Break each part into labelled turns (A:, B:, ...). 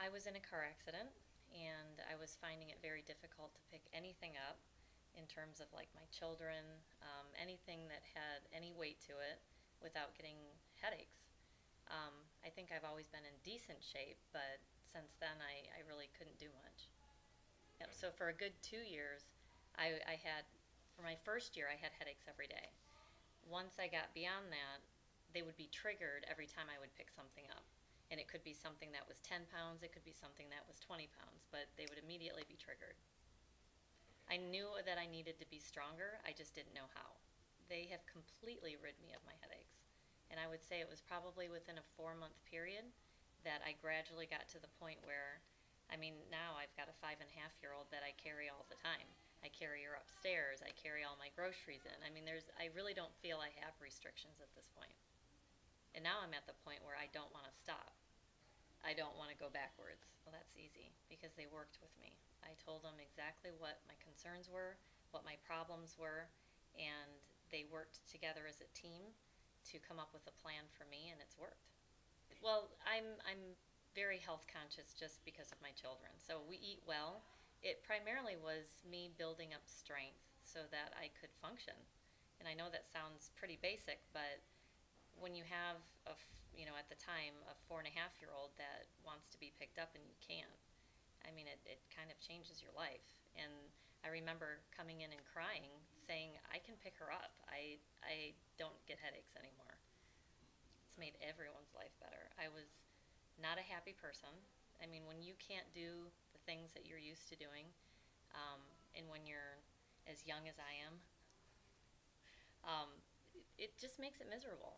A: I was in a car accident and I was finding it very difficult to pick anything up in terms of like my children, anything that had any weight to it without getting headaches. I think I've always been in decent shape, but since then I really couldn't do much. Yep, so for a good 2 years, I had, for my first year, I had headaches every day. Once I got beyond that, they would be triggered every time I would pick something up. And it could be something that was 10 pounds, it could be something that was 20 pounds, but they would immediately be triggered. I knew that I needed to be stronger, I just didn't know how. They have completely rid me of my headaches. And I would say it was probably within a 4 month period that I gradually got to the point where, I mean, now I've got a 5.5-year-old that I carry all the time. I carry her upstairs, I carry all my groceries in. I mean, I really don't feel I have restrictions at this point. And now I'm at the point where I don't want to stop. I don't want to go backwards. Well, that's easy because they worked with me. I told them exactly what my concerns were, what my problems were, and they worked together as a team to come up with a plan for me, and it's worked. Well, I'm very health conscious just because of my children. So we eat well. It primarily was me building up strength so that I could function. And I know that sounds pretty basic, but when you have at the time, a 4.5-year-old that wants to be picked up and you can't, I mean, it kind of changes your life. And I remember coming in and crying, saying, I can pick her up. I don't get headaches anymore. It's made everyone's life better. I was not a happy person. I mean, when you can't do the things that you're used to doing, and when you're as young as I am, um, it just makes it miserable.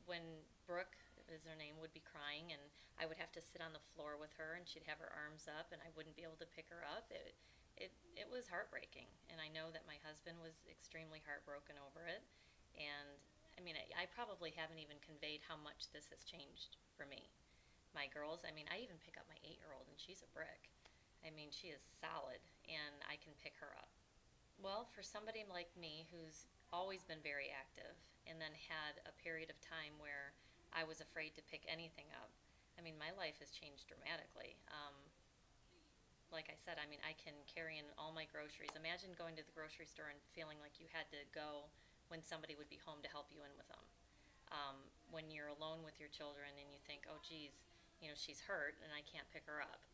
A: When Brooke, is her name, would be crying, and I would have to sit on the floor with her, and she'd have her arms up, and I wouldn't be able to pick her up. It was heartbreaking, and I know that my husband was extremely heartbroken over it. And I mean, I probably haven't even conveyed how much this has changed for me. My girls, I mean, I even pick up my 8-year-old, and she's a brick. I mean, she is solid, and I can pick her up. Well, for somebody like me who's always been very active and then had a period of time where I was afraid to pick anything up, I mean, my life has changed dramatically. Like I said, I mean, I can carry in all my groceries. Imagine going to the grocery store and feeling like you had to go when somebody would be home to help you in with them. When you're alone with your children and you think, oh, geez, she's hurt and I can't pick her up.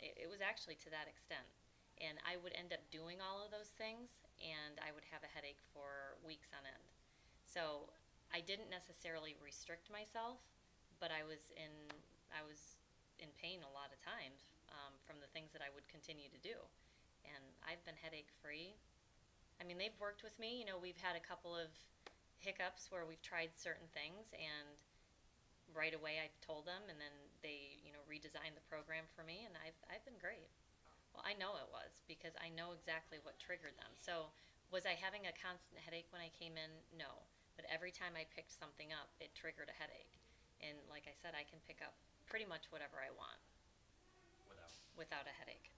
A: It was actually to that extent. And I would end up doing all of those things, and I would have a headache for weeks on end. So I didn't necessarily restrict myself, but I was in pain a lot of times from the things that I would continue to do. And I've been headache free. I mean, they've worked with me. We've had a couple of hiccups where we've tried certain things, and right away I've told them, and then they, redesigned the program for me, and I've been great. Well, I know it was because I know exactly what triggered them. So, was I having a constant headache when I came in? No. But every time I picked something up, it triggered a headache. And like I said, I can pick up pretty much whatever I want
B: Without.
A: without a headache.